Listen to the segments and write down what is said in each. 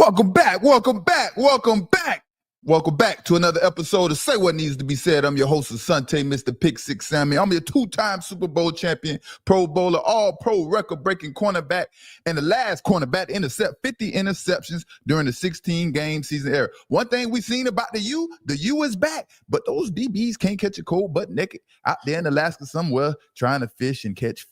Welcome back, welcome back, welcome back. Welcome back to another episode of Say What Needs to Be Said. I'm your host, Asante, Mr. Pick Six Sammy. I'm your two-time Super Bowl champion, Pro Bowler, all-pro record-breaking cornerback, and the last cornerback to intercept 50 interceptions during the 16-game season era. One thing we've seen about the U is back, but those DBs can't catch a cold butt naked out there in Alaska somewhere trying to fish and catch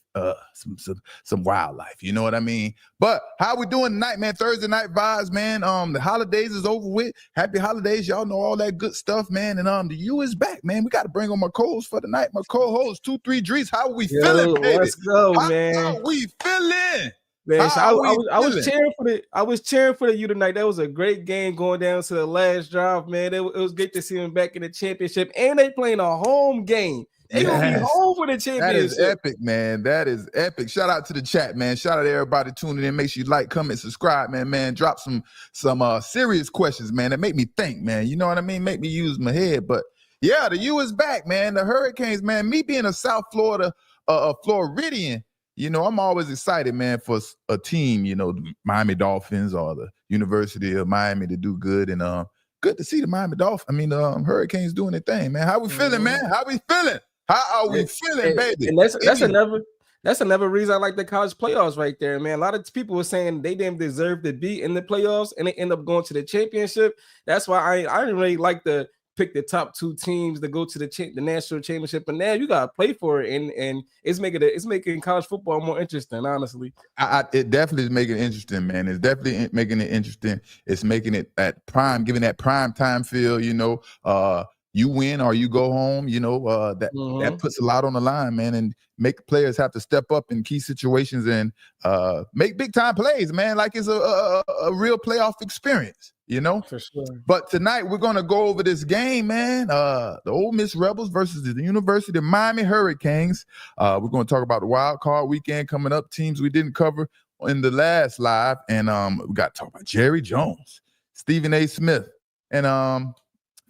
some wildlife, you know what I mean? But how we doing tonight, man? Thursday night vibes, man. The holidays is over with. Happy holidays, y'all know all that good stuff, man. And the U is back, man. We got to bring on my co-host for the night. My co-host, 2-3 Drees. How we feeling, baby? Let's go, man. How we feeling? Man, I was cheering for the U tonight. That was a great game going down to the last drive, man. It was great to see them back in the championship, and they playing a home game. They gonna be home for the championship. That is epic, man. That is epic. Shout out to the chat, man. Shout out to everybody tuning in. Make sure you like, comment, subscribe, man. Drop some serious questions, man. That make me think, man. You know what I mean? Make me use my head. But yeah, the U is back, man. The Hurricanes, man. Me being a South Florida, Floridian, you know, I'm always excited, man, for a team, you know, the Miami Dolphins or the University of Miami to do good. And good to see the Miami Dolphins. I mean, Hurricanes doing their thing, man. How we feeling, man? How we feeling? How are we feeling, baby? And that's another reason I like the college playoffs right there, man. A lot of people were saying they didn't deserve to be in the playoffs, and they end up going to the championship. That's why I didn't really like to pick the top two teams to go to the national championship. But now you gotta play for it, and it's making college football more interesting. Honestly, it definitely is making it interesting, man. It's definitely making it interesting. It's making it at prime, giving that prime time feel. You know, you win or you go home, you know, that puts a lot on the line, man, and make players have to step up in key situations and make big time plays, man, like it's a real playoff experience, you know? For sure. But tonight we're going to go over this game, man, the Ole Miss Rebels versus the University of Miami Hurricanes. We're going to talk about the wild card weekend coming up, teams we didn't cover in the last live, and we got to talk about Jerry Jones, Stephen A. Smith, and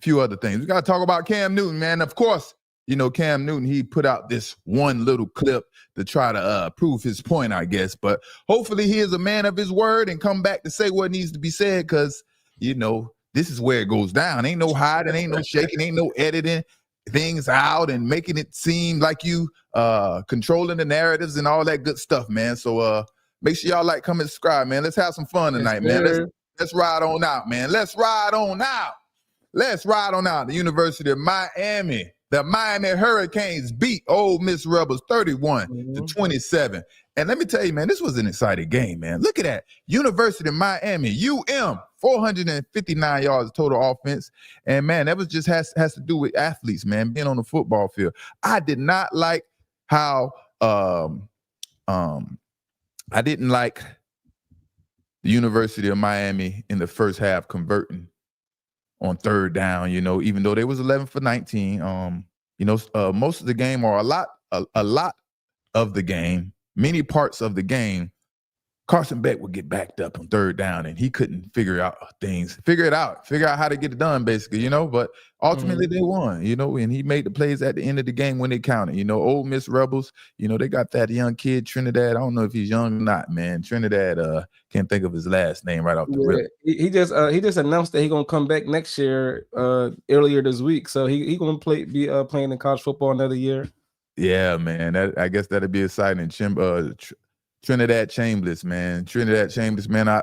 few other things. We got to talk about Cam Newton, man. Of course, you know, Cam Newton, he put out this one little clip to try to prove his point, I guess. But hopefully he is a man of his word and come back to say what needs to be said because, you know, this is where it goes down. Ain't no hiding, ain't no shaking, ain't no editing things out and making it seem like you controlling the narratives and all that good stuff, man. So make sure y'all like, comment, subscribe, man. Let's have some fun tonight, man. Let's ride on out, man. Let's ride on out. Let's ride on out. The University of Miami, the Miami Hurricanes beat Ole Miss Rebels 31-27. And let me tell you, man, this was an exciting game, man. Look at that. University of Miami, UM, 459 yards total offense. And, man, that was just has to do with athletes, man, being on the football field. I did not like how I didn't like the University of Miami in the first half converting on third down, you know, even though they was 11 for 19, you know, most of the game or a lot of the game, many parts of the game, Carson Beck would get backed up on third down and he couldn't figure out how to get it done, basically, you know, but ultimately they won, you know, and he made the plays at the end of the game when they counted, you know. Ole Miss Rebels, you know, they got that young kid, Trinidad. I don't know if he's young or not, man. Trinidad, can't think of his last name right off the rip. He just announced that he's gonna come back next year, earlier this week. So he gonna be playing in college football another year. Yeah, man. I guess that'd be exciting. Trinidad Chambliss, man.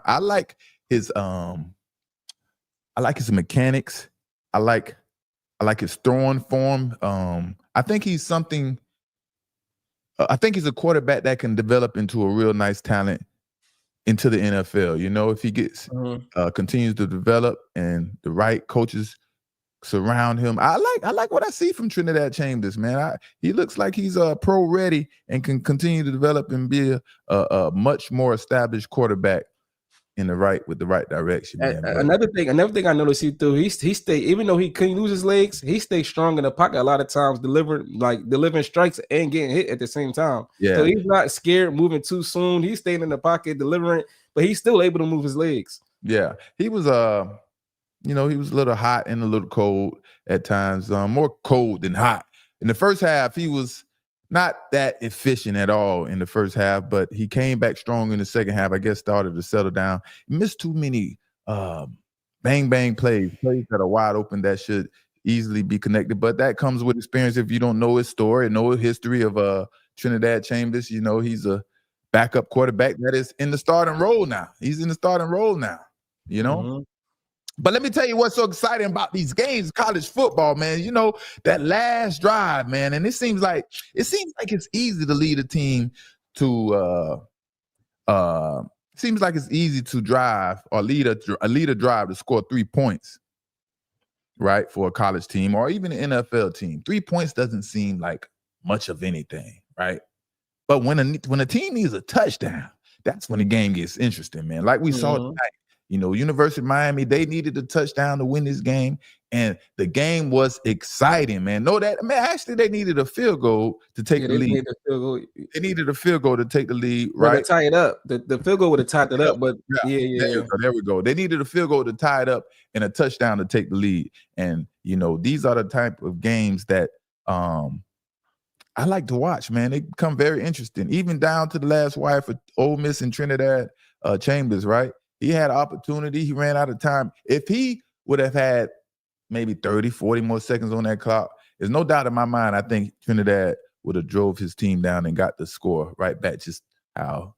I like his mechanics. I like his throwing form. I think he's something. I think he's a quarterback that can develop into a real nice talent into the NFL. You know, if he gets continues to develop and the right coaches surround him. I like what I see from Trinidad Chambers, man. He looks like he's pro ready and can continue to develop and be a much more established quarterback with the right direction. Man. Another thing I noticed he stayed, even though he couldn't use his legs, he stayed strong in the pocket a lot of times, delivering strikes and getting hit at the same time. Yeah. So he's not scared moving too soon. He's staying in the pocket, delivering, but he's still able to move his legs. Yeah. He was you know, he was a little hot and a little cold at times, more cold than hot. In the first half, he was not that efficient at all in the first half, but he came back strong in the second half. I guess started to settle down. He missed too many bang bang plays that are wide open that should easily be connected. But that comes with experience. If you don't know his story, know his history of Trinidad Chambers, he's a backup quarterback that is in the starting role now. He's in the starting role now. Mhm. But let me tell you what's so exciting about these games, college football, man. That last drive, man, and it seems like it's easy to lead a team to seems like it's easy to drive or lead a drive to score 3 points, right, for a college team or even an NFL team. 3 points doesn't seem like much of anything, right? But when a team needs a touchdown, that's when the game gets interesting, man. Like we saw tonight. University of Miami, they needed a touchdown to win this game, and the game was exciting, man. Actually, they needed a field goal to take the lead. They needed a field goal to take the lead, right? To tie it up. The field goal would have tied it up, but yeah. There we go. They needed a field goal to tie it up and a touchdown to take the lead. And these are the type of games that I like to watch, man. They become very interesting, even down to the last wire for Ole Miss and Trinidad Chambers, right? He had an opportunity. He ran out of time. If he would have had maybe 30, 40 more seconds on that clock, there's no doubt in my mind, I think Trinidad would have drove his team down and got the score right back, just how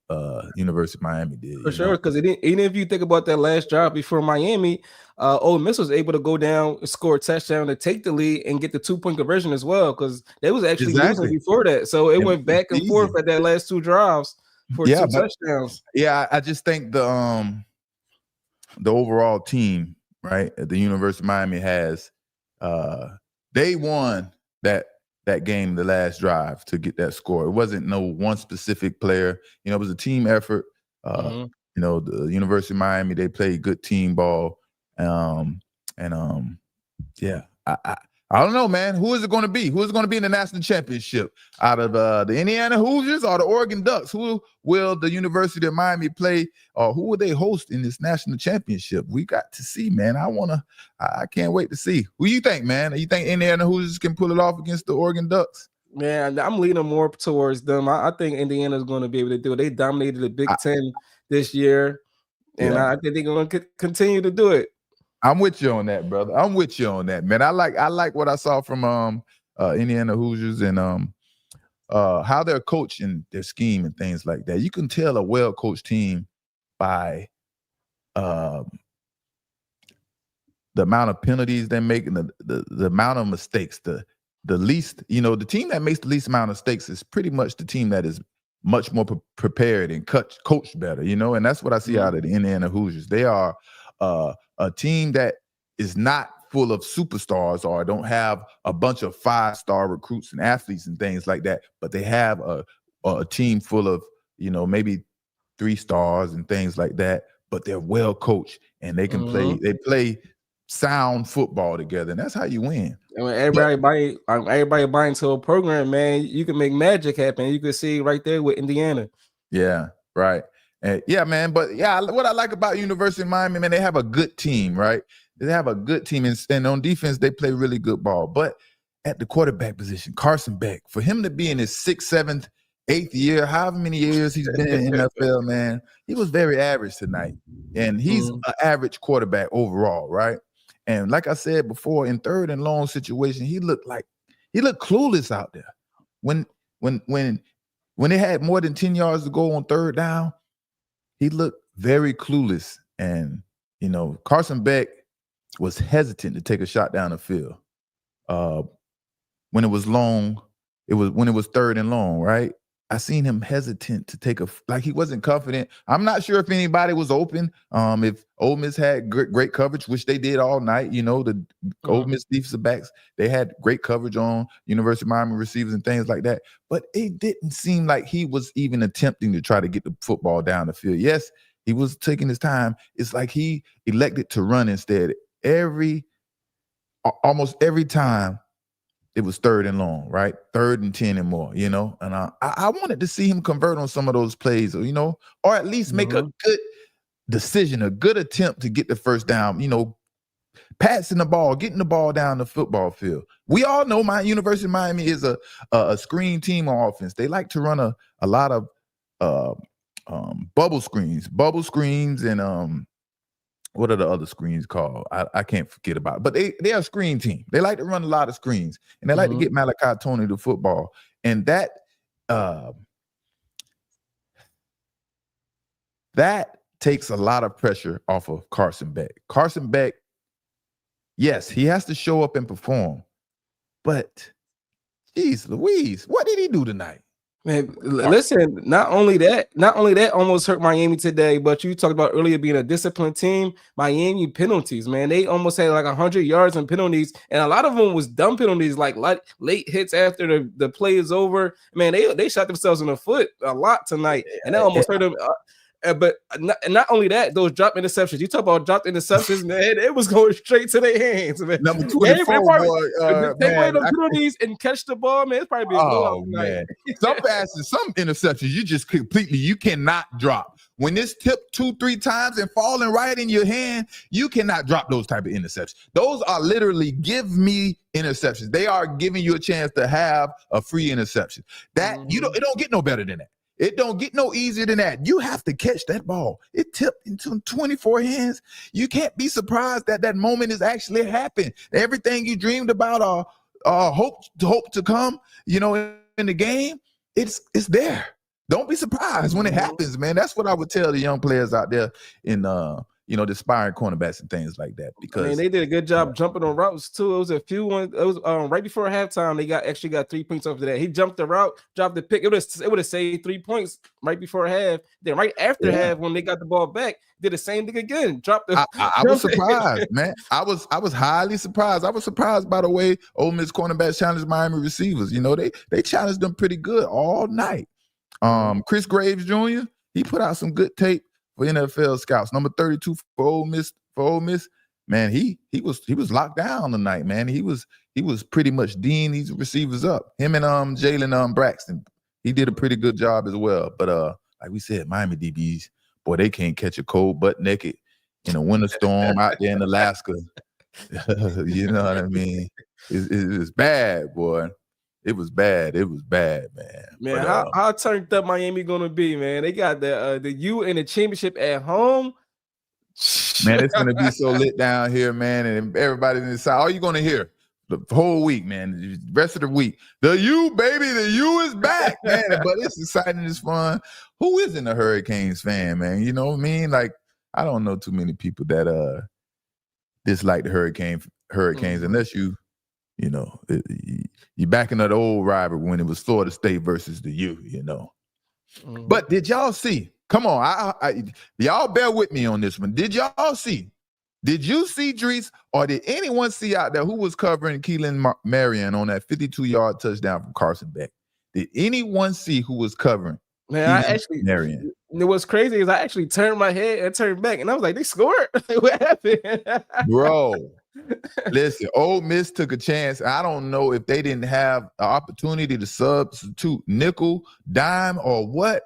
University of Miami did. For sure, because even if you think about that last drive before Miami, Ole Miss was able to go down, score a touchdown to take the lead and get the 2-point conversion as well, because they was actually losing before that. So it went back and forth at that last 2 drives for 2 touchdowns. Yeah, I just think the overall team, right, at the University of Miami has they won that game, the last drive, to get that score. It wasn't no one specific player. It was a team effort. The University of Miami, they played good team ball. I don't know, man. Who is it going to be? Who is going to be in the national championship? Out of the Indiana Hoosiers or the Oregon Ducks? Who will the University of Miami play, or who will they host in this national championship? We got to see, man. I can't wait to see. Who you think, man? You think Indiana Hoosiers can pull it off against the Oregon Ducks? Man, I'm leaning more towards them. I think Indiana's going to be able to do it. They dominated the Big Ten this year, and I think they're going to continue to do it. I'm with you on that, brother. I'm with you on that, man. I like what I saw from Indiana Hoosiers and how they're coaching their scheme and things like that. You can tell a well-coached team by the amount of penalties they make and the amount of mistakes. The least, the team that makes the least amount of mistakes is pretty much the team that is much more prepared and coached better, and that's what I see out of the Indiana Hoosiers. They are a team that is not full of superstars or don't have a bunch of 5-star recruits and athletes and things like that, but they have a team full of, maybe 3 stars and things like that, but they're well coached and they can play sound football together, and that's how you win. And when everybody buy into a program, man, you can make magic happen. You can see right there with Indiana. Yeah, right. Yeah, man. But yeah, what I like about University of Miami, man, they have a good team, right? They have a good team, and on defense, they play really good ball. But at the quarterback position, Carson Beck, for him to be in his 6th, 7th, 8th year, however many years he's been in the NFL, man, he was very average tonight. And he's an average quarterback overall, right? And like I said before, in 3rd and long situation, he looked clueless out there. When they had more than 10 yards to go on 3rd down, he looked very clueless. And, Carson Beck was hesitant to take a shot down the field. When it was long, when it was 3rd and long, right? I seen him hesitant to take he wasn't confident. I'm not sure if anybody was open. If Ole Miss had great coverage, which they did all night, the Ole Miss defensive backs, they had great coverage on University of Miami receivers and things like that. But it didn't seem like he was even attempting to try to get the football down the field. Yes, he was taking his time. It's like he elected to run instead. Almost every time, it was 3rd and long, right? 3rd and 10 and more, and I wanted to see him convert on some of those plays, or at least make a good decision, a good attempt to get the first down, passing the ball, getting the ball down the football field. We all know my University of Miami is a screen team on offense. They like to run a lot of bubble screens and what are the other screens called? I can't forget about it. But they're a screen team. They like to run a lot of screens, and they like to get Malachi Tony the football. And that takes a lot of pressure off of Carson Beck. Carson Beck, yes, he has to show up and perform. But, geez Louise, what did he do tonight? Man, listen, not only that almost hurt Miami today, but you talked about earlier being a disciplined team. Miami penalties, man. They almost had like 100 yards in penalties, and a lot of them was dumb penalties, like late hits after the play is over. Man, they shot themselves in the foot a lot tonight, and that almost hurt them. But not only that, those drop interceptions. You talk about dropped interceptions, man. It was going straight to their hands, man. Number 24, boy. Take away the penalties and catch the ball, man. It's probably be a blowout tonight. Man. Some passes, some interceptions, you cannot drop. When it's tipped 2-3 times and falling right in your hand, you cannot drop those type of interceptions. Those are literally give me interceptions. They are giving you a chance to have a free interception. That it don't get no better than that. It don't get no easier than that. You have to catch that ball. It tipped into 24 hands. You can't be surprised that moment is actually happening. Everything you dreamed about or hope to come, in the game, it's there. Don't be surprised when it happens, man. That's what I would tell the young players out there in the aspiring cornerbacks and things like that. Because they did a good job jumping on routes too. It was a few ones. It was right before halftime. They got 3 points off of that. He jumped the route, dropped the pick. It would have saved 3 points right before half. Then right after half, when they got the ball back, did the same thing again. Dropped the. I was surprised, man. I was highly surprised. I was surprised by the way Ole Miss cornerbacks challenged Miami receivers. They challenged them pretty good all night. Chris Graves Jr. He put out some good tape for NFL scouts. Number 32 for Ole Miss, man, he was locked down tonight, man. He was pretty much D'ing these receivers up. Him and Jalen Braxton, he did a pretty good job as well. But like we said, Miami DBs, boy, they can't catch a cold butt naked in a winter storm out there in Alaska. You know what I mean? It's bad, boy. It was bad. It was bad, man. Man, but, how turned up Miami gonna be, man? They got the U in the championship at home. Man, it's gonna be so lit down here, man. And everybody in the South, all you're gonna hear the whole week, man. The rest of the week, the U, baby, the U is back, man. But it's exciting, it's fun. Who isn't a Hurricanes fan, man? You know what I mean? Like, I don't know too many people that dislike the Hurricanes unless you're backing that old rivalry when it was Florida State versus the U, But did y'all see? Come on, y'all bear with me on this one. Did y'all see? Did you see, Drees, or did anyone see out there who was covering Keelan Marion on that 52-yard touchdown from Carson Beck? Did anyone see who was covering? Man, Marion? What's crazy is I actually turned my head and turned back, and I was like, they scored? What happened? Bro. Listen, Ole Miss took a chance. I don't know if they didn't have an opportunity to substitute nickel, dime, or what.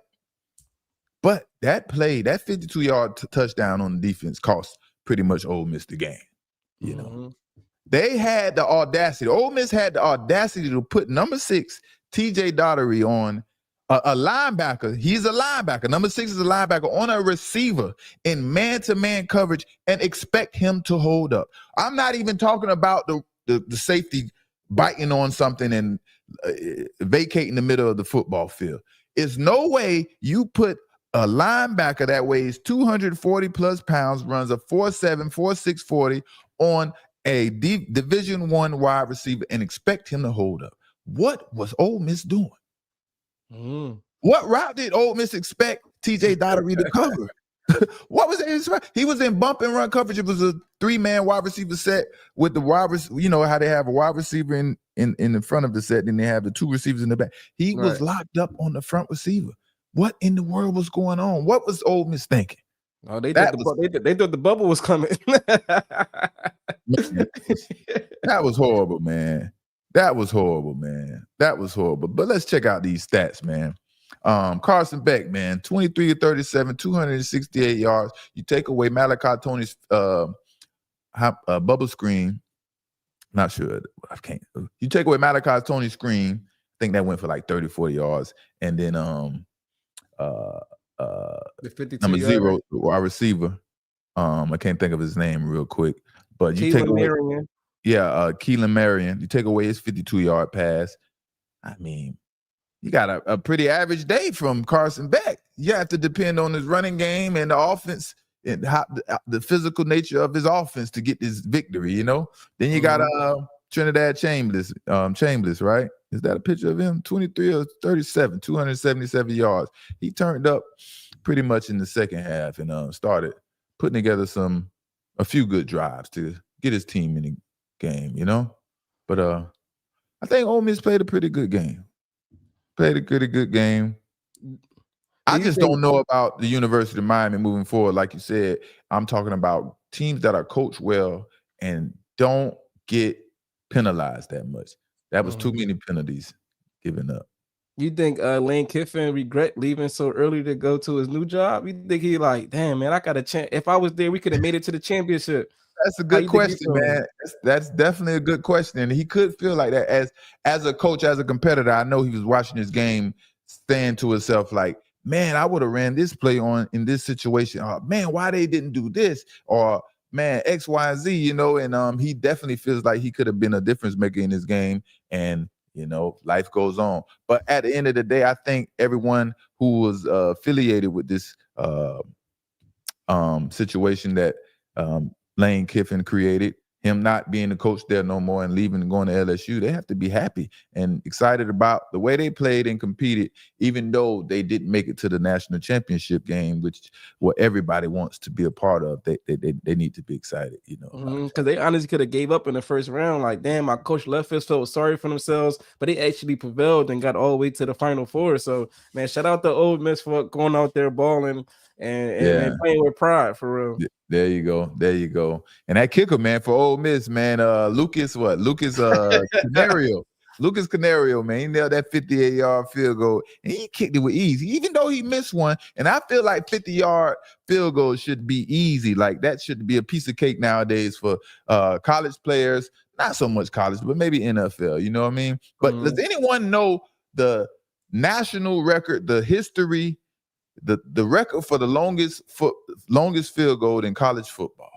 But that play, that 52-yard touchdown on the defense cost pretty much Ole Miss the game. They had the audacity. Ole Miss had the audacity to put number 6, TJ Daugherty, on a linebacker. He's a linebacker. Number 6 is a linebacker on a receiver in man-to-man coverage and expect him to hold up. I'm not even talking about the safety biting on something and vacating the middle of the football field. It's no way you put a linebacker that weighs 240 plus pounds, runs a 4.7, 4.6 40 on a Division I wide receiver and expect him to hold up. What was Ole Miss doing? What route did Ole Miss expect TJ Daugherty to cover? What was it? He was in bump and run coverage. It was a 3-man wide receiver set with the wide receiver. You know how they have a wide receiver in the front of the set, then they have the 2 receivers in the back. He was locked up on the front receiver. What in the world was going on? What was Ole Miss thinking? Oh, they thought the bubble was coming. That was horrible, man. That was horrible, man. That was horrible. But let's check out these stats, man. Carson Beck, man, 23 of 37, 268 yards. You take away Malachi Tony's bubble screen. Not sure. I can't. You take away Malachi Tony's screen. I think that went for like 30, 40 yards. And then the 52 number 0, our receiver, I can't think of his name real quick, but you take Keelan away, Marion. Keelan Marion. You take away his 52-yard pass. I mean, you got a pretty average day from Carson Beck. You have to depend on his running game and the offense and how the physical nature of his offense to get this victory, you know? Then you got Trinidad Chambers, right? Is that a picture of him? 23 or 37, 277 yards. He turned up pretty much in the second half and started putting together a few good drives to get his team in the game, you know? But I think Ole Miss played a pretty good game. Played a pretty good game. I just don't know about the University of Miami moving forward. Like you said, I'm talking about teams that are coached well and don't get penalized that much. That was too many penalties given up. You think Lane Kiffin regret leaving so early to go to his new job? You think he like, damn, man, I got a chance. If I was there, we could have made it to the championship. That's a good question, man. That's definitely a good question. And he could feel like that as a coach, as a competitor. I know he was watching this game saying to himself like, man, I would have ran this play on in this situation. Man, why they didn't do this? Or man, X, Y, Z, you know, and he definitely feels like he could have been a difference maker in this game. And, you know, life goes on. But at the end of the day, I think everyone who was affiliated with this situation that Lane Kiffin created, him not being the coach there no more and leaving and going to LSU, they have to be happy and excited about the way they played and competed, even though they didn't make it to the national championship game, which what everybody wants to be a part of. They need to be excited, you know. Because they honestly could have gave up in the first round. Like, damn, my coach left us, felt sorry for themselves, but they actually prevailed and got all the way to the Final Four. So, man, shout out to Ole Miss for going out there balling and playing with pride, for real. There you go. And that kicker, man, for Ole Miss, man, Lucas Canario. Lucas Canario, man, he nailed that 58-yard field goal, and he kicked it with ease, even though he missed one. And I feel like 50-yard field goals should be easy. Like that should be a piece of cake nowadays for college players. Not so much college, but maybe NFL. You know what I mean? But does anyone know the national record, the history? The record for the longest field goal in college football.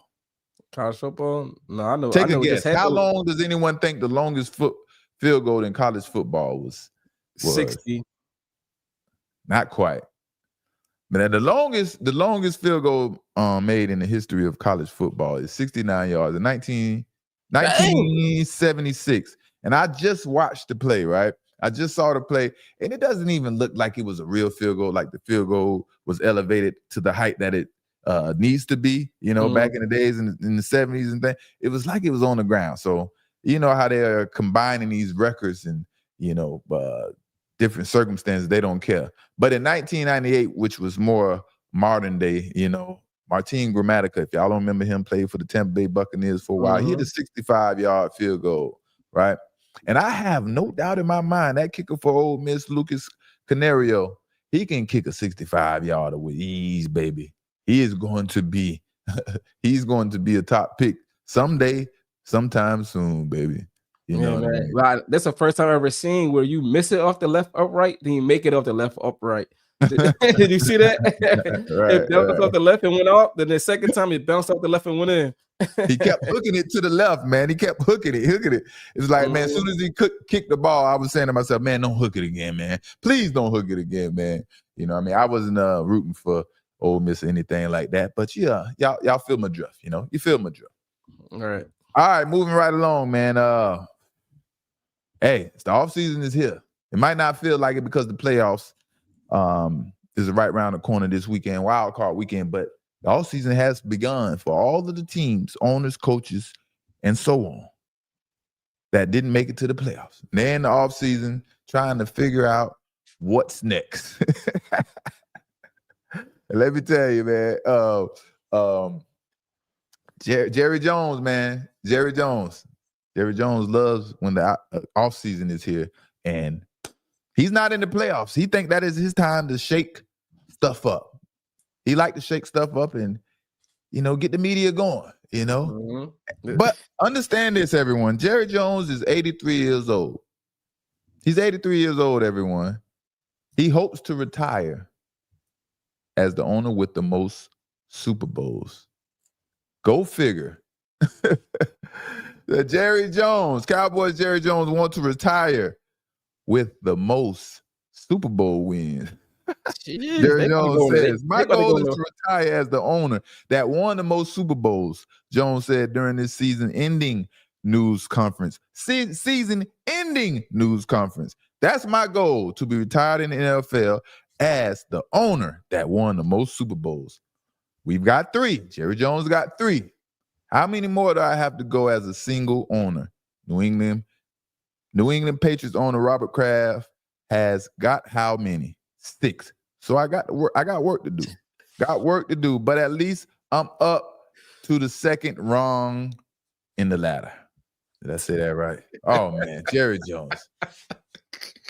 College football? No, I know. Take a guess. How long does anyone think the longest field goal in college football was? 60. Not quite. But the longest field goal made in the history of college football is 69 yards in 1976. And I just watched the play, right? I just saw the play, and it doesn't even look like it was a real field goal, like the field goal was elevated to the height that it needs to be, you know, back in the days in the 70s and things. It was like it was on the ground. So, you know how they're combining these records and, you know, different circumstances, they don't care. But in 1998, which was more modern day, you know, Martin Gramatica, if y'all don't remember him, played for the Tampa Bay Buccaneers for a while. He hit a 65-yard field goal, right? And I have no doubt in my mind that kicker for Ole Miss, Lucas Canario, he can kick a 65-yarder with ease, baby. He is going to be, he's going to be a top pick someday, sometime soon, baby. You know what I mean? Well, that's the first time I've ever seen where you miss it off the left upright, then you make it off the left upright. Did you see that? It bounced off the left and went off. Then the second time it bounced off the left and went in. He kept hooking it to the left, man. He kept hooking it. It's like, man, as soon as he kicked the ball, I was saying to myself, man, don't hook it again, man. Please don't hook it again, man. You know what I mean? I wasn't rooting for Ole Miss or anything like that. But yeah, y'all feel my drift, you know? You feel my drift. All right. All right, moving right along, man. Hey, the offseason is here. It might not feel like it because the playoffs is right around the corner this weekend, wild card weekend, but the offseason has begun for all of the teams, owners, coaches, and so on that didn't make it to the playoffs. And they're in the offseason trying to figure out what's next. Let me tell you, man. Jerry Jones, man. Jerry Jones loves when the offseason is here, and he's not in the playoffs. He think that is his time to shake stuff up. He like to shake stuff up and, you know, get the media going, you know. But understand this, everyone. Jerry Jones is 83 years old. He's 83 years old, everyone. He hopes to retire as the owner with the most Super Bowls Go figure. The Jerry Jones, Cowboys Jerry Jones want to retire with the most Super Bowl wins. Jeez, Jerry they about to Jones go in says, they my about to goal go is in to retire as the owner that won the most Super Bowls, Jones said during this season-ending news conference. Season-ending news conference. That's my goal, to be retired in the NFL as the owner that won the most Super Bowls. We've got 3. Jerry Jones got 3. How many more do I have to go as a single owner? New England Patriots owner Robert Kraft has got how many? 6. So I got work to do. Got work to do, but at least I'm up to the second rung in the ladder. Did I say that right? Oh man, Jerry Jones.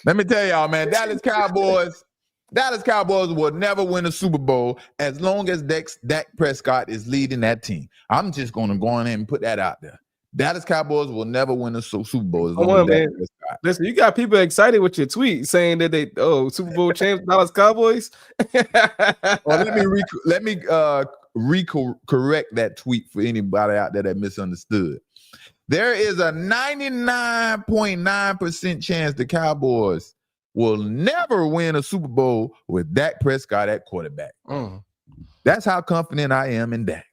Let me tell y'all, man, Dallas Cowboys will never win a Super Bowl as long as Dak Prescott is leading that team. I'm just going to go on and put that out there. Dallas Cowboys will never win a Super Bowl as long as Dak Prescott. Listen, you got people excited with your tweet saying that they Super Bowl champs Dallas Cowboys. Well, let me correct that tweet for anybody out there that misunderstood. There is a 99.9% chance the Cowboys will never win a Super Bowl with Dak Prescott at quarterback. That's how confident I am in Dak.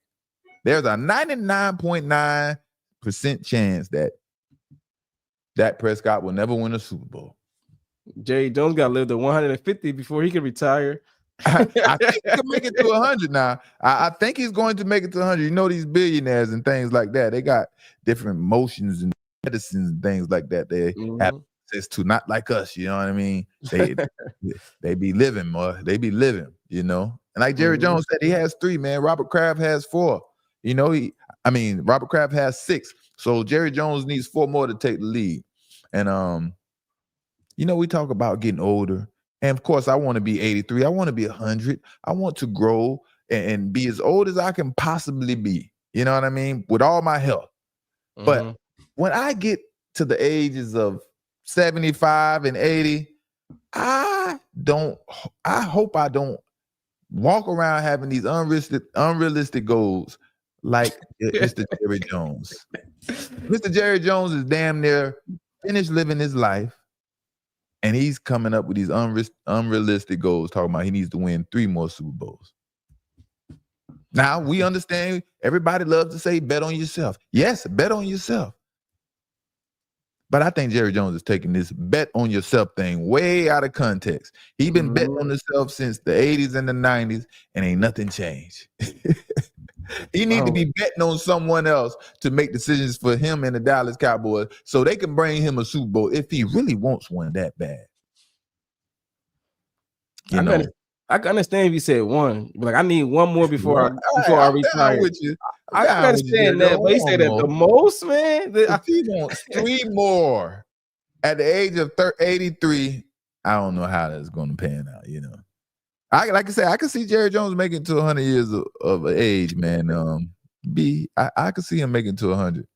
There's a 99.9% chance that Dak Prescott will never win a Super Bowl. Jerry Jones got to live to 150 before he can retire. I think he can make it to 100 now. I think he's going to make it to 100. You know, these billionaires and things like that, they got different motions and medicines and things like that they have access to, not like us, you know what I mean? They be living more. They be living, you know? And like Jerry Jones said, he has 3, man. Robert Kraft has 4. You know, Robert Kraft has 6. So Jerry Jones needs 4 more to take the lead. And you know, we talk about getting older. And of course, I want to be 83. I want to be 100. I want to grow and be as old as I can possibly be. You know what I mean? With all my health. But when I get to the ages of 75 and 80, I hope I don't walk around having these unrealistic goals like Mr. Jerry Jones. Mr. Jerry Jones is damn near finished living his life. And he's coming up with these unrealistic goals, talking about he needs to win 3 more Super Bowls. Now, we understand everybody loves to say bet on yourself. Yes, bet on yourself. But I think Jerry Jones is taking this bet on yourself thing way out of context. He's been betting on himself since the 80s and the 90s, and ain't nothing changed. He needs to be betting on someone else to make decisions for him and the Dallas Cowboys so they can bring him a Super Bowl if he really wants one that bad. I can understand if you said 1. Like, I need 1 more before I retire. Down with you. I can understand that, but he said that the most, man. If he wants 3 more at the age of 83, I don't know how that's going to pan out, you know. Like I said, I can see Jerry Jones making it to 100 years of age, man. I can see him making it to 100.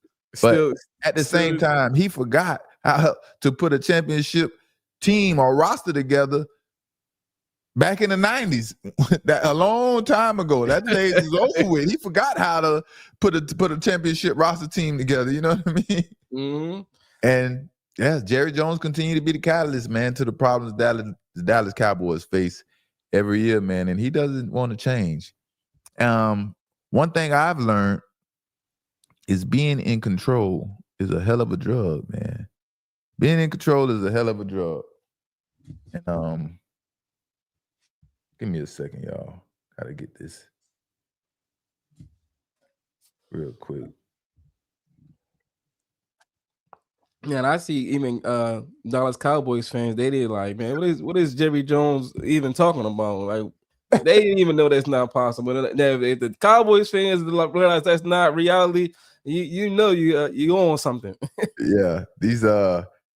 But at the same time, he forgot how to put a championship team or roster together back in the 90s. That a long time ago. That stage is over with. He forgot how to put a championship roster team together. You know what I mean? And yes, Jerry Jones continued to be the catalyst, man, to the problems the Dallas Cowboys face every year, man, and he doesn't want to change. One thing I've learned is being in control is a hell of a drug, man. Being in control is a hell of a drug. And give me a second, y'all. Gotta get this real quick. Yeah, and I see even Dallas Cowboys fans, they did like, man, what is Jerry Jones even talking about? Like, they didn't even know that's not possible. If the Cowboys fans realize that's not reality, you know you own something. Yeah, these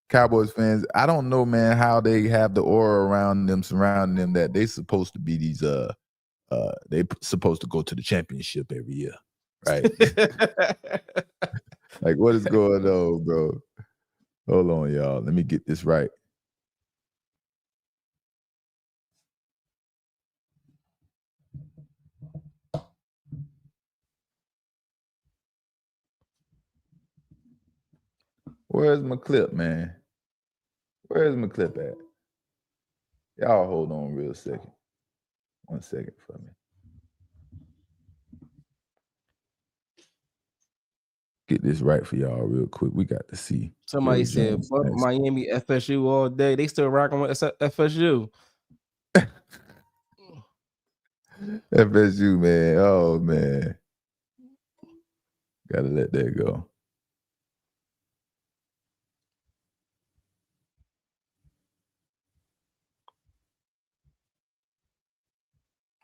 Cowboys fans, I don't know, man, how they have the aura around them, surrounding them, that they supposed to be these they supposed to go to the championship every year, right? Like, what is going on, bro? Hold on, y'all. Let me get this right. Where's my clip, man? Where's my clip at? Y'all hold on real second. 1 second for me. Get this right for y'all real quick. We got to see. Somebody said, "Fuck Miami, FSU all day." They still rocking with FSU. FSU, man. Oh man, gotta let that go.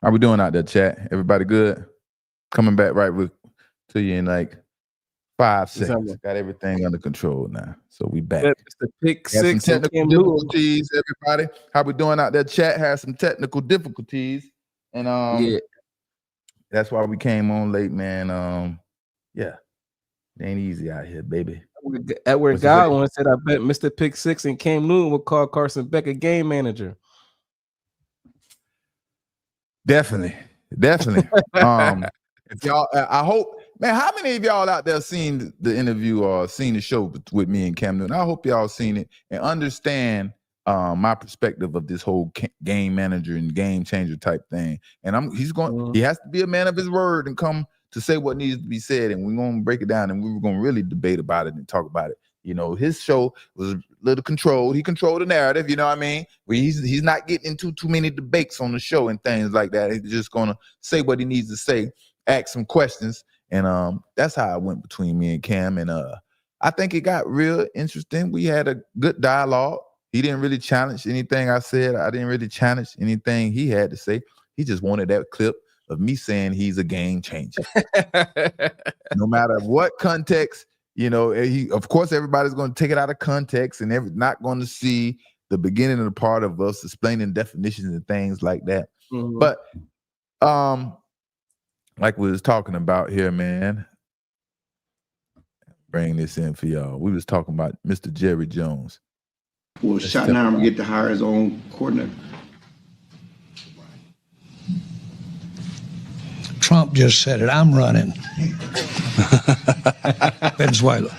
How we doing out there, chat? Everybody good? Coming back right to you in like 5 seconds. Got everything under control now. So we back. It's the pick six. Some technical difficulties, everybody. How we doing out there? Chat has some technical difficulties. And yeah, that's why we came on late, man. Yeah. It ain't easy out here, baby. Edward Godwin said, "I bet Mr. Pick Six and Cam Newton will call Carson Beck a game manager." Definitely. If y'all, I hope, man, how many of y'all out there seen the interview or seen the show with me and Cam Newton? I hope y'all seen it and understand my perspective of this whole game manager and game changer type thing. And he has to be a man of his word and come to say what needs to be said. And we're going to break it down and we're going to really debate about it and talk about it. You know, his show was a little controlled. He controlled the narrative, you know what I mean? He's not getting into too many debates on the show and things like that. He's just going to say what he needs to say, ask some questions. And that's how it went between me and Cam. And I think it got real interesting. We had a good dialogue. He didn't really challenge anything I said. I didn't really challenge anything he had to say. He just wanted that clip of me saying he's a game changer. No matter what context. You know, of course, everybody's going to take it out of context and they're not going to see the beginning of the part of us explaining definitions and things like that. Mm-hmm. But like we was talking about here, man, bring this in for y'all. We was talking about Mr. Jerry Jones. Well, Schottenheimer get to hire his own coordinator. Trump just said it. I'm running. Venezuela.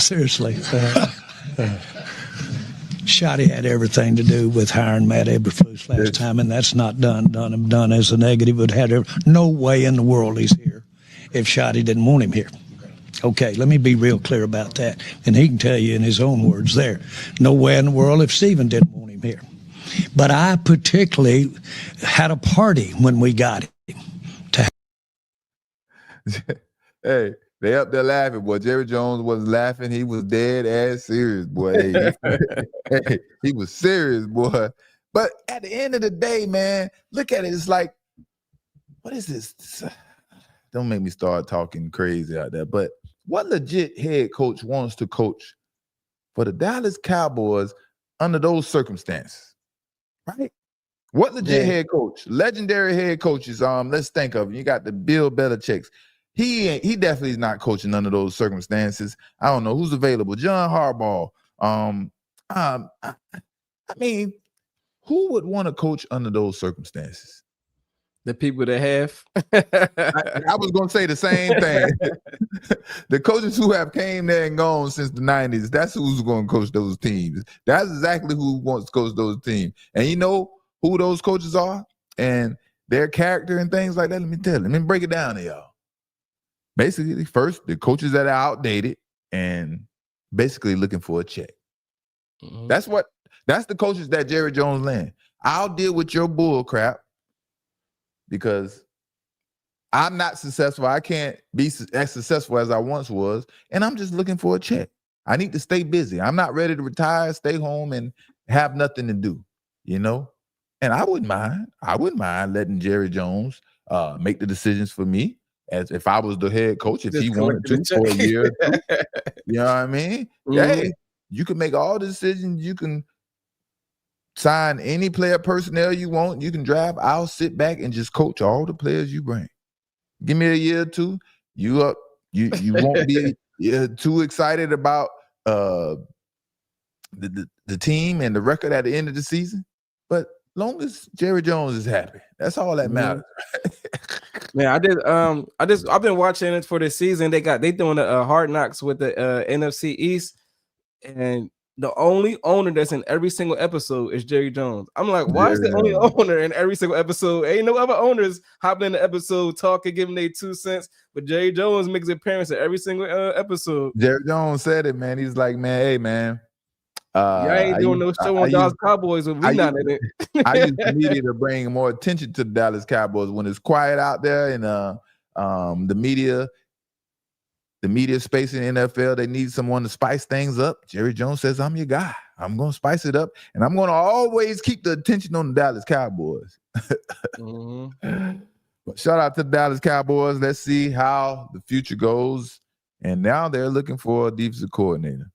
Seriously. Shotty had everything to do with hiring Matt Eberflus last time, and that's not done as a negative. It had no way in the world he's here if Shotty didn't want him here. Okay, let me be real clear about that. And he can tell you in his own words there. No way in the world if Stephen didn't want him here. But I particularly had a party when we got him. Hey, they up there laughing, boy. Jerry Jones wasn't laughing. He was dead ass serious, boy. Hey, he was serious, boy. But at the end of the day, man, look at it. It's like, what is this? Don't make me start talking crazy out there. But what legit head coach wants to coach for the Dallas Cowboys under those circumstances? Right? What legit head coach? Legendary head coaches. Let's think of it. You got the Bill Belichick's. He definitely is not coaching under those circumstances. I don't know who's available. John Harbaugh. I mean, who would want to coach under those circumstances? The people that have. I was going to say the same thing. The coaches who have came there and gone since the 90s, that's who's going to coach those teams. That's exactly who wants to coach those teams. And you know who those coaches are and their character and things like that? Let me break it down to y'all. Basically, first, the coaches that are outdated and basically looking for a check. Mm-hmm. That's the coaches that Jerry Jones land. I'll deal with your bull crap because I'm not successful. I can't be as successful as I once was, and I'm just looking for a check. I need to stay busy. I'm not ready to retire, stay home, and have nothing to do, you know? And I wouldn't mind letting Jerry Jones make the decisions for me. As if I was the head coach, if he wanted to for a year or two. You know what I mean? Mm-hmm. Hey, you can make all the decisions. You can sign any player personnel you want. You can draft. I'll sit back and just coach all the players you bring. Give me a year or two. You won't be too excited about the team and the record at the end of the season. But long as Jerry Jones is happy, that's all that matters. Man, I've been watching it for this season. They doing the Hard Knocks with the NFC East, and the only owner that's in every single episode is Jerry Jones. I'm like, why is the only owner in every single episode? Ain't no other owners hopping in the episode, talking, giving their 2 cents, but Jerry Jones makes an appearance in every single episode. Jerry Jones said it, man. He's like, man, hey, man. I ain't doing no show on Dallas Cowboys when we not in it. I use the media to bring more attention to the Dallas Cowboys when it's quiet out there, and the media space in the NFL, they need someone to spice things up. Jerry Jones says, I'm your guy. I'm going to spice it up, and I'm going to always keep the attention on the Dallas Cowboys. Shout out to the Dallas Cowboys. Let's see how the future goes. And now they're looking for a defensive coordinator.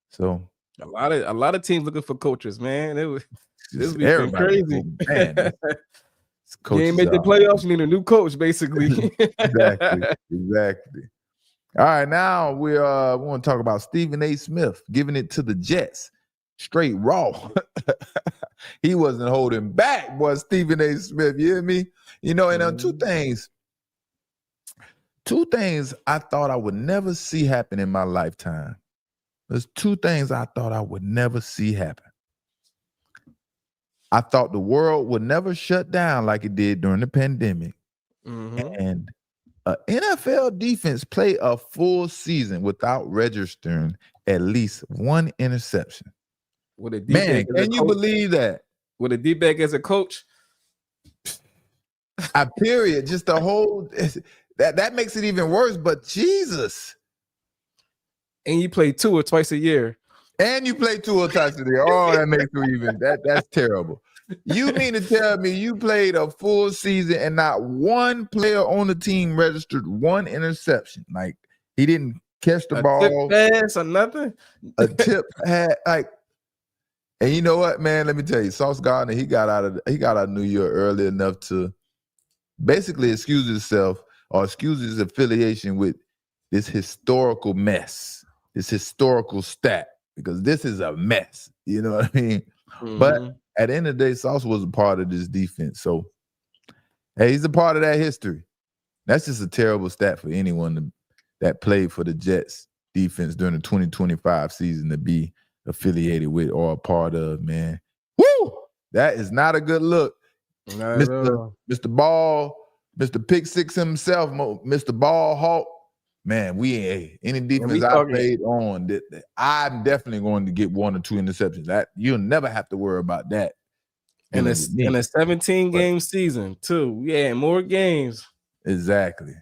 So a lot of teams looking for coaches, man. This be crazy. Man, you ain't make the playoffs, you need a new coach, basically. Exactly. All right, now we want to talk about Stephen A. Smith giving it to the Jets straight raw. He wasn't holding back, boy. Stephen A. Smith, you hear me? You know, and two things I thought I would never see happen in my lifetime. There's 2 things I thought I would never see happen. I thought the world would never shut down like it did during the pandemic. And NFL defense play a full season without registering at least 1 interception. Man, can you believe that? With a D-back as a coach? Period. Just the whole that makes it even worse, but Jesus. And you play Tua twice a year. And you play Tua twice a year. Oh, that makes it even that's terrible. You mean to tell me you played a full season and not one player on the team registered 1 interception? Like he didn't catch the ball, tip pass or nothing. A tip had like, and you know what, man? Let me tell you, Sauce Gardner, he got out of New York early enough to basically excuse himself or excuse his affiliation with this historical mess. This historical stat, because this is a mess. You know what I mean? But at the end of the day, Sauce was a part of this defense. So, hey, he's a part of that history. That's just a terrible stat for anyone that played for the Jets defense during the 2025 season to be affiliated with or a part of, man. Woo! That is not a good look. Mr. Ball, Mr. Pick Six himself, Mr. Ball Hawk. Man, any defense I played on, I'm definitely going to get 1 or 2 interceptions. That you'll never have to worry about that. In a 17-game season, too. Yeah, more games. Exactly.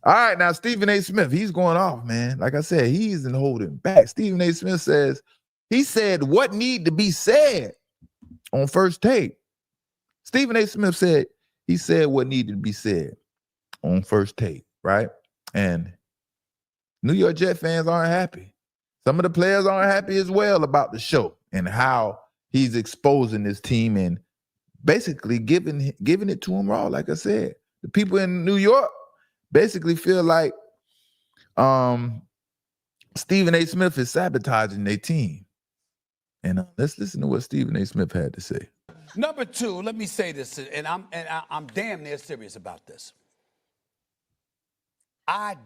All right, now Stephen A. Smith, he's going off, man. Like I said, he isn't holding back. Stephen A. Smith said what need to be said on First Take. Stephen A. Smith said what needed to be said on First Take, right? And New York Jet fans aren't happy. Some of the players aren't happy as well about the show and how he's exposing this team and basically giving it to them raw. Like I said, the people in New York basically feel like Stephen A. Smith is sabotaging their team. And let's listen to what Stephen A. Smith had to say. Number 2, let me say this, and I'm damn near serious about this. I'd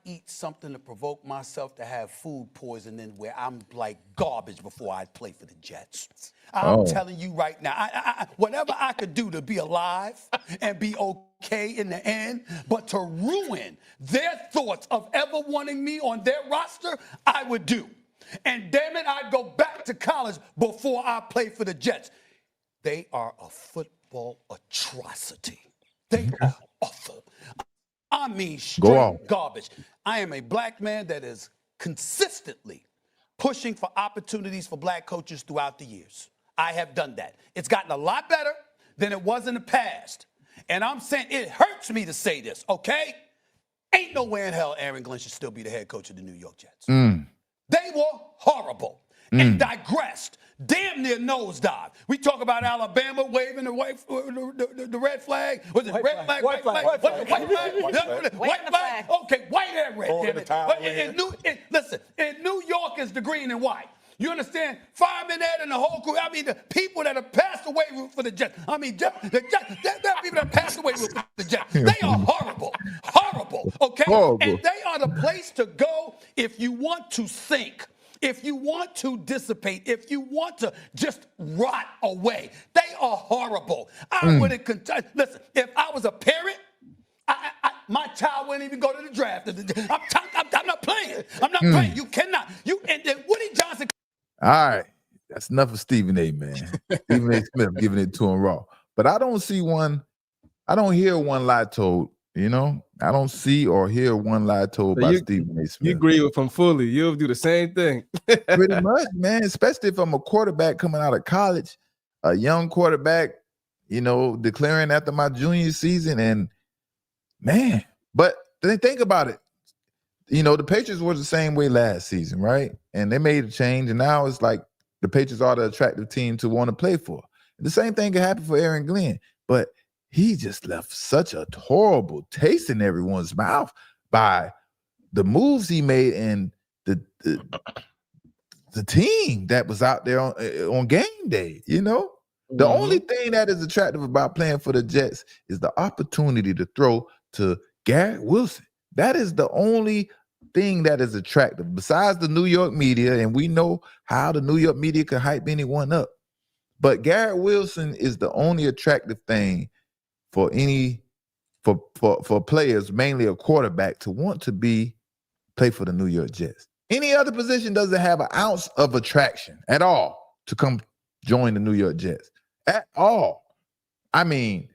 eat something to provoke myself to have food poisoning where I'm like garbage before I'd play for the Jets. I'm telling you right now, whatever I could do to be alive and be okay in the end, but to ruin their thoughts of ever wanting me on their roster, I would do. And damn it, I'd go back to college before I play for the Jets. They are a football atrocity. They are awful. I mean, straight garbage. I am a black man that is consistently pushing for opportunities for black coaches throughout the years. I have done that. It's gotten a lot better than it was in the past. And I'm saying it hurts me to say this, okay? Ain't no way in hell Aaron Glenn should still be the head coach of the New York Jets. They were horrible and digressed. Damn near nosedive. We talk about Alabama waving the red flag. Was it red flag? White flag. White flag. White flag. Okay, white and red. Damn it. Listen, in New York is the green and white. You understand? Fireman Ed and the whole crew. I mean, the people that have passed away root for the Jets. I mean, there are people that passed away root for the Jets. They are horrible. Horrible. Okay? Horrible. And they are the place to go if you want to sink. If you want to dissipate, if you want to just rot away, they are horrible. I wouldn't listen, if I was a parent, my child wouldn't even go to the draft. I'm not playing. I'm not playing. You cannot. And Woody Johnson. All right. That's enough of Stephen A, man. Stephen A. Smith giving it to him raw. But I don't hear one lie told, you know? I don't see or hear one lie told by Stephen A. Smith. You agree with him fully. You'll do the same thing. Pretty much, man. Especially if I'm a quarterback coming out of college, a young quarterback, you know, declaring after my junior season. And, man, but think about it. You know, the Patriots were the same way last season, right? And they made a change, and now it's like the Patriots are the attractive team to want to play for. The same thing could happen for Aaron Glenn, but he just left such a horrible taste in everyone's mouth by the moves he made and the team that was out there on game day, you know? The only thing that is attractive about playing for the Jets is the opportunity to throw to Garrett Wilson. That is the only thing that is attractive besides the New York media, and we know how the New York media can hype anyone up. But Garrett Wilson is the only attractive thing for players, mainly a quarterback, to want to play for the New York Jets. Any other position doesn't have an ounce of attraction at all to come join the New York Jets. At all. I mean,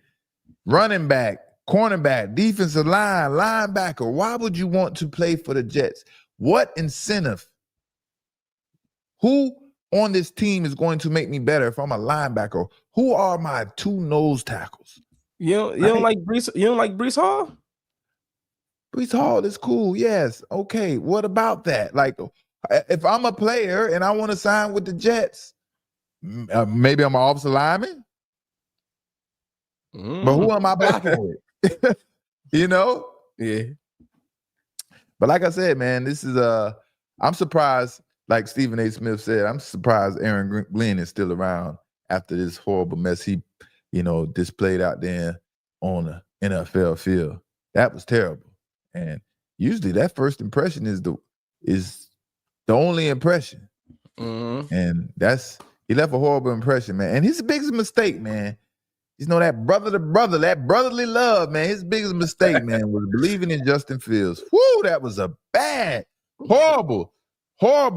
running back, cornerback, defensive line, linebacker. Why would you want to play for the Jets? What incentive? Who on this team is going to make me better if I'm a linebacker? Who are my two nose tackles? You don't like Breece? You don't like Breece Hall? Breece Hall is cool. Yes. Okay. What about that? Like, if I'm a player and I want to sign with the Jets, maybe I'm an offensive lineman. But who am I blocking with? You know? Yeah. But like I said, man, this is I'm surprised, like Stephen A. Smith said, I'm surprised Aaron Glenn is still around after this horrible mess he, displayed out there on the NFL field. That was terrible. And usually that first impression is the only impression. And he left a horrible impression, man. And his biggest mistake, man, that brother to brother, that brotherly love, man. His biggest mistake, man, was believing in Justin Fields. Whoo, that was a bad, horrible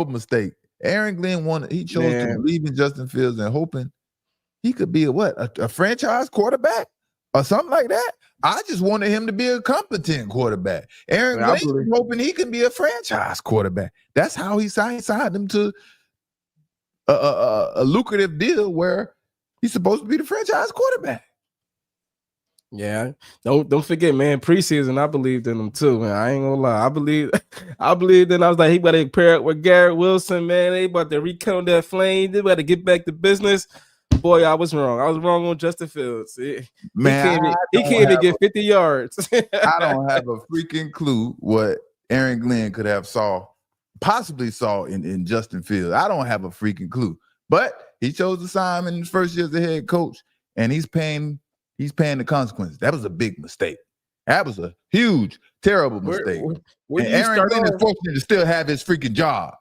mistake. Aaron Glenn he chose to believe in Justin Fields and hoping he could be a franchise quarterback or something like that. I just wanted him to be a competent quarterback. Aaron Glenn was hoping he could be a franchise quarterback. That's how he signed him to a lucrative deal where he's supposed to be the franchise quarterback. Yeah, don't forget, man. Preseason, I believed in him too, man. I ain't gonna lie. I believed in. I was like, he better pair up with Garrett Wilson, man. They about to rekindle that flame. They better get back to business. Boy, I was wrong. I was wrong on Justin Fields. Man, he can't even get 50 yards. I don't have a freaking clue what Aaron Glenn could have possibly saw in Justin Fields. I don't have a freaking clue. But he chose to sign him in his first year as a head coach, and he's paying the consequences. That was a big mistake. That was a huge, terrible mistake. Where and Aaron Glenn is fortunate to still have his freaking job.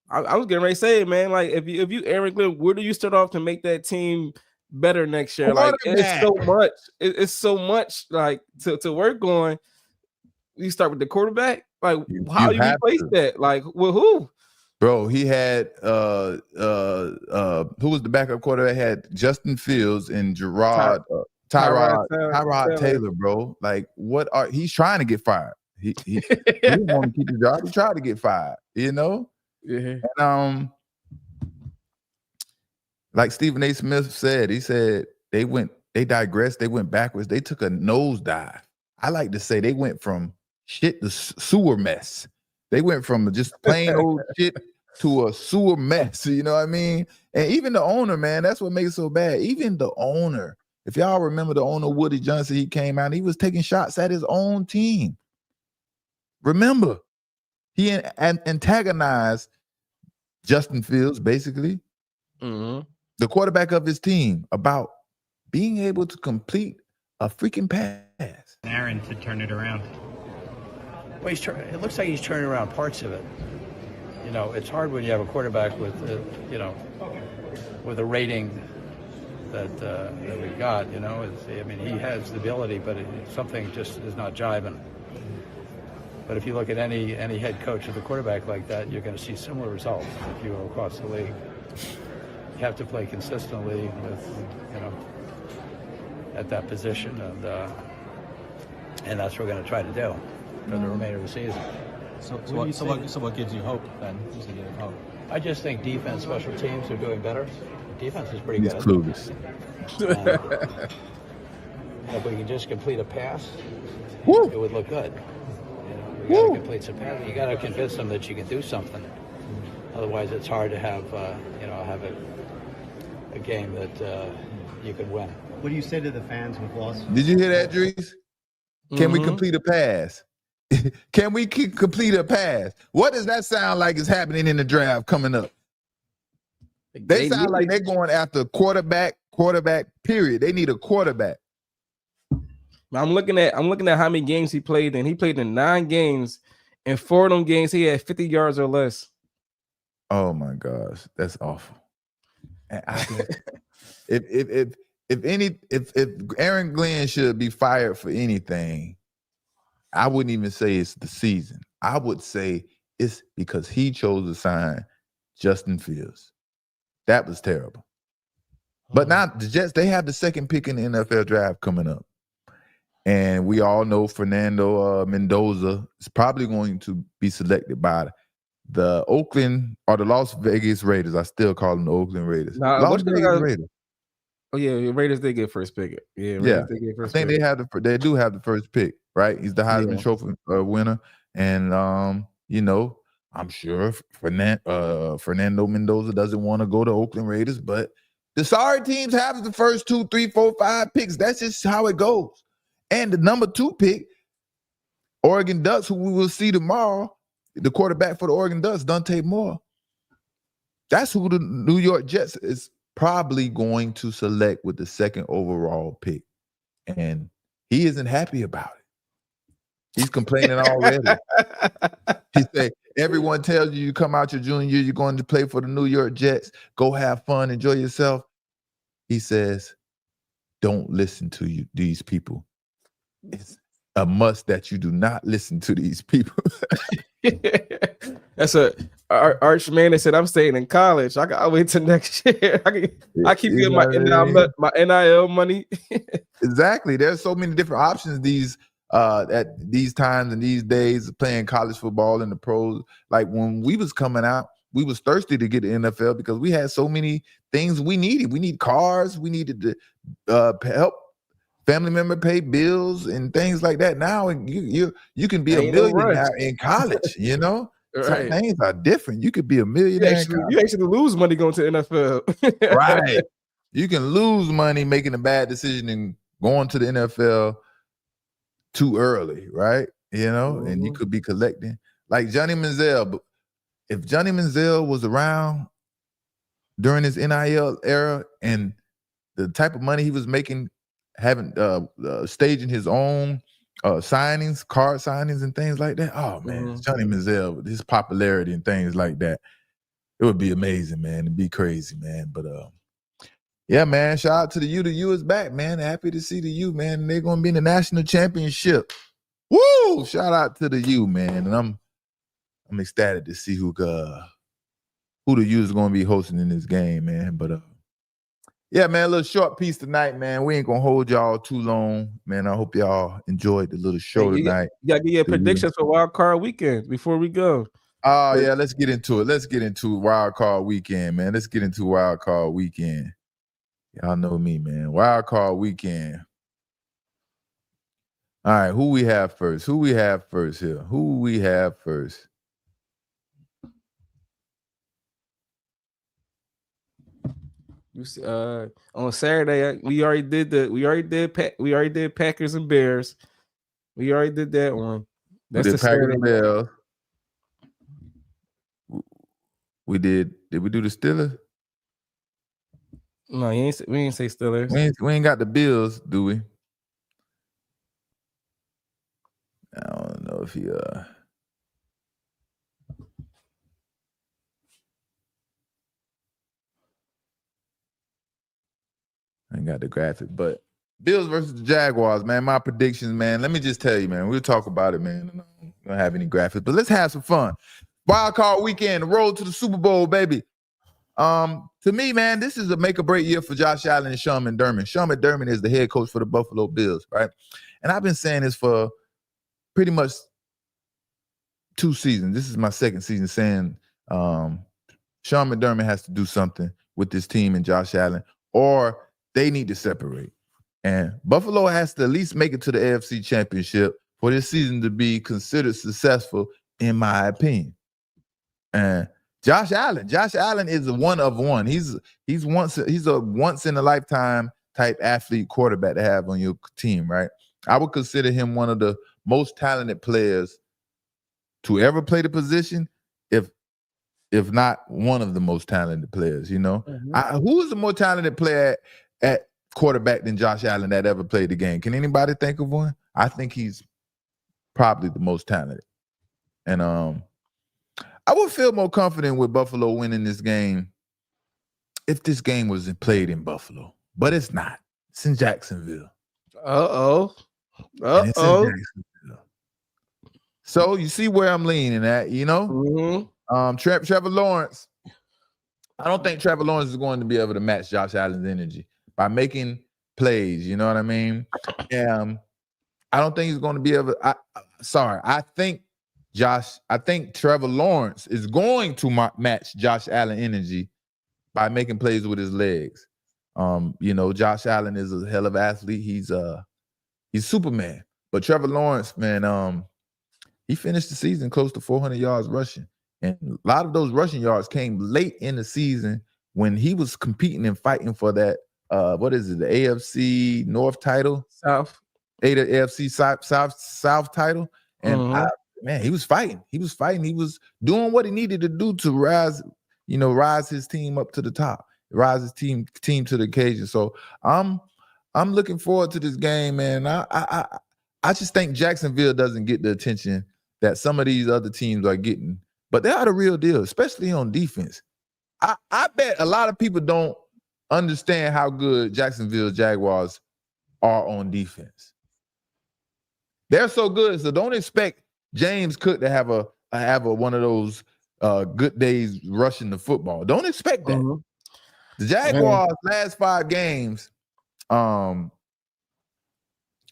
I was getting ready to say, man, like if you Aaron Glenn, where do you start off to make that team better next year? Like it's so much. It's so much like to work on. You start with the quarterback. Like how do you replace that? Like with who? Bro, he had who was the backup quarterback? Had Justin Fields and Tyrod Taylor, bro. Like he's trying to get fired. He didn't want to keep the job. He tried to get fired, Yeah. And like Stephen A. Smith said, he said they digressed, they went backwards, they took a nosedive. I like to say they went from shit to sewer mess. They went from just plain old shit to a sewer mess, you know what I mean? And even the owner, man, that's what makes it so bad. Even the owner, if y'all remember the owner, Woody Johnson, he came out, he was taking shots at his own team. Remember, he antagonized Justin Fields, basically, the quarterback of his team, about being able to complete a freaking pass. Aaron to turn it around. Well, it looks like he's turning around parts of it. You know, it's hard when you have a quarterback with, with a rating that we got. You know, I mean, he has the ability, but something just is not jiving. But if you look at any head coach with a quarterback like that, you're going to see similar results if you go across the league. You have to play consistently with, at that position, and that's what we're going to try to do for the remainder of the season. So what gives you hope then? Just to give hope. I just think defense, special teams are doing better. Defense is pretty He's good. clueless. If we can just complete a pass, Woo. it would look good. You got to complete some passes. You got to convince them that you can do something. Otherwise, it's hard to have have a game that you can win. What do you say to the fans who've lost? Did you hear that, Dries? Can we complete a pass? Can we complete a pass? What does that sound like is happening in the draft coming up? They sound like they're going after quarterback, period. They need a quarterback. I'm looking at how many games he played in. He played in 9 games, and 4 of them games he had 50 yards or less. Oh my gosh, that's awful. And if Aaron Glenn should be fired for anything, I wouldn't even say it's the season. I would say it's because he chose to sign Justin Fields. That was terrible. But now the Jets, they have the second pick in the NFL draft coming up. And we all know Fernando Mendoza is probably going to be selected by the Oakland or the Las Vegas Raiders. I still call them the Oakland Raiders. Las Vegas Raiders. Oh yeah, Raiders did get first pick. Yeah, They get first pick. They do have the first pick, right? He's the Heisman Trophy winner, and I'm sure Fernando Mendoza doesn't want to go to Oakland Raiders, but the sorry teams have the first 2, 3, 4, 5 picks. That's just how it goes. And the number 2 pick, Oregon Ducks, who we will see tomorrow, the quarterback for the Oregon Ducks, Dante Moore. That's who the New York Jets is probably going to select with the second overall pick. And he isn't happy about it. He's complaining already. He said, everyone tells you come out your junior year, you're going to play for the New York Jets. Go have fun, enjoy yourself. He says, don't listen to these people. It's a must that you do not listen to these people. That's a arch man that said, I'm staying in college. I gotta wait till next year. I keep getting my NIL money. Exactly. There's so many different options at these times and these days of playing college football in the pros. Like when we was coming out, we was thirsty to get the NFL because we had so many things we needed. We need cars. We needed to help family member pay bills and things like that. Now you can be a millionaire in college, Right. Some things are different. You could be a millionaire. You actually lose money going to the NFL. Right. You can lose money making a bad decision and going to the NFL too early, right? And you could be collecting. Like Johnny Manziel. But if Johnny Manziel was around during his NIL era and the type of money he was making, having staging his own signings, card signings and things like that. Oh man, Johnny Manziel with his popularity and things like that. It would be amazing, man. It'd be crazy, man. But yeah, man, shout out to the U. The U is back, man. Happy to see the U, man. They're gonna be in the national championship. Woo! Shout out to the U, man. And I'm ecstatic to see who the U is gonna be hosting in this game, man. But yeah, man, a little short piece tonight, man. We ain't gonna hold y'all too long, man. I hope y'all enjoyed the little show tonight. You gotta get your predictions for Wild Card Weekend before we go. Oh yeah, let's get into it. Let's get into Wild Card Weekend, man. Let's get into Wild Card Weekend. Y'all know me, man. Wild Card Weekend. All right, who we have first? Who we have first here? Who we have first? On Saturday, we already did Packers and Bears. We already did that one. That's the Packers and Bears. We did. Did we do the Steelers? No, we ain't say Steelers. We ain't got the Bills, do we? I don't know if he I ain't got the graphic, but Bills versus the Jaguars, man. My predictions, man. Let me just tell you, man. We'll talk about it, man. I don't have any graphics, but let's have some fun. Wild card weekend, the road to the Super Bowl, baby. To me, man, this is a make or break year for Josh Allen and Sean McDermott. Sean McDermott is the head coach for the Buffalo Bills, right? And I've been saying this for pretty much 2 seasons. This is my second season saying Sean McDermott has to do something with this team and Josh Allen, or they need to separate. And Buffalo has to at least make it to the AFC Championship for this season to be considered successful, in my opinion. And Josh Allen is a one of one. He's a once in a lifetime type athlete quarterback to have on your team, right? I would consider him one of the most talented players to ever play the position, if not one of the most talented players, you know? Mm-hmm. Who is the more talented player at quarterback than Josh Allen that ever played the game? Can anybody think of one? I think he's probably the most talented. And I would feel more confident with Buffalo winning this game if this game was played in Buffalo, but it's not. It's in Jacksonville. So you see where I'm leaning at, you know? Mm-hmm. Trevor Lawrence. I don't think Trevor Lawrence is going to be able to match Josh Allen's energy by making plays. You know what I mean? I don't think he's going to be able. I think Trevor Lawrence is going to match Josh Allen energy by making plays with his legs. You know, Josh Allen is a hell of an athlete. He's Superman. But Trevor Lawrence, man, he finished the season close to 400 yards rushing. And a lot of those rushing yards came late in the season when he was competing and fighting for that, what is it, the AFC North title? AFC South title. And man, he was fighting. He was doing what he needed to do to rise his team up to the top, rise his team to the occasion. So I'm looking forward to this game, man. I just think Jacksonville doesn't get the attention that some of these other teams are getting, but they are the real deal, especially on defense. I bet a lot of people don't understand how good Jacksonville Jaguars are on defense. They're so good, so don't expect James Cook to have one of those good days rushing the football. Don't expect that. Mm-hmm. The Jaguars last 5 games,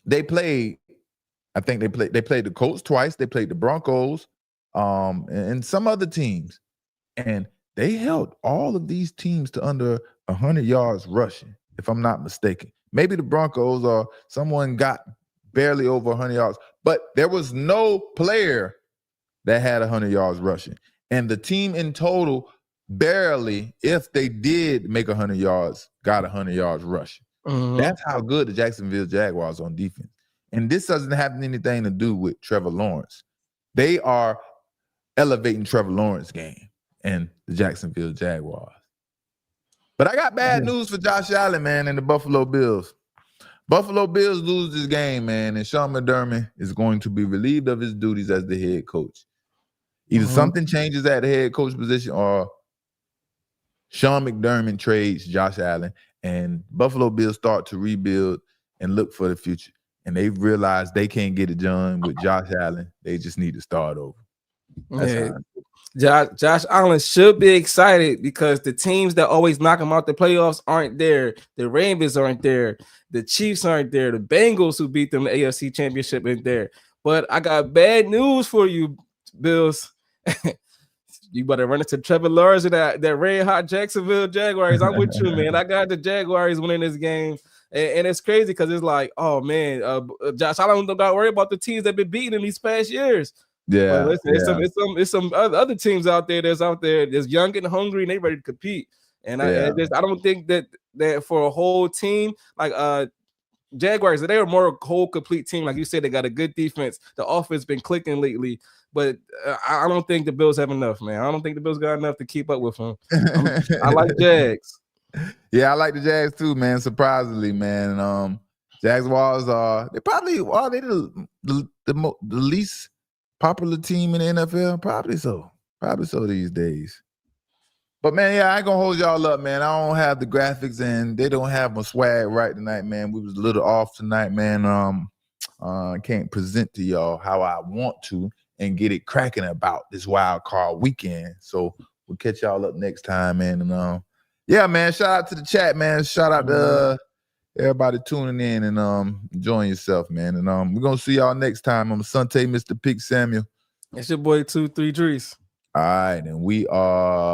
they played. I think they played the Colts twice. They played the Broncos, and some other teams, and they held all of these teams to under 100 yards rushing, if I'm not mistaken. Maybe the Broncos or someone got barely over 100 yards, but there was no player that had 100 yards rushing. And the team in total barely, if they did make 100 yards, got 100 yards rushing. Mm-hmm. That's how good the Jacksonville Jaguars on defense. And this doesn't have anything to do with Trevor Lawrence. They are elevating Trevor Lawrence's game and the Jacksonville Jaguars. But I got bad news for Josh Allen, man, and the Buffalo Bills. Buffalo Bills lose this game, man, and Sean McDermott is going to be relieved of his duties as the head coach. Either something changes at the head coach position or Sean McDermott trades Josh Allen and Buffalo Bills start to rebuild and look for the future. And they've realized they can't get it done with Josh Allen. They just need to start over. Josh Allen should be excited because the teams that always knock him out the playoffs aren't there. The Ravens aren't there. The Chiefs aren't there. The Bengals, who beat them in the AFC Championship, aren't there. But I got bad news for you, Bills. You better run into Trevor Lawrence and that red hot Jacksonville Jaguars. I'm with you, man. I got the Jaguars winning this game. And it's crazy because it's like, oh, man, Josh Allen don't got to worry about the teams that have been beaten in these past years. Yeah, but listen, it's some other teams out there that's young and hungry and they ready to compete. And I don't think that for a whole team, like Jaguars, they're a more whole complete team. Like you said, they got a good defense. The offense been clicking lately, but I don't think the Bills have enough, man. I don't think the Bills got enough to keep up with them. I like Jags. Yeah, I like the Jags too, man. Surprisingly, man. Jaguars are they the least popular team in the NFL? Probably so these days. But man, yeah, I ain't gonna hold y'all up, man. I don't have the graphics and they don't have my swag right tonight, man. We was a little off tonight, man. Can't present to y'all how I want to and get it cracking about this wild card weekend. So we'll catch y'all up next time, man. And yeah, man, shout out to the chat, man. Shout out to everybody tuning in and enjoying yourself, man. And we're gonna see y'all next time. I'm Asante, Mr. Pick Samuel. It's your boy 2-3 Trees. All right, and we are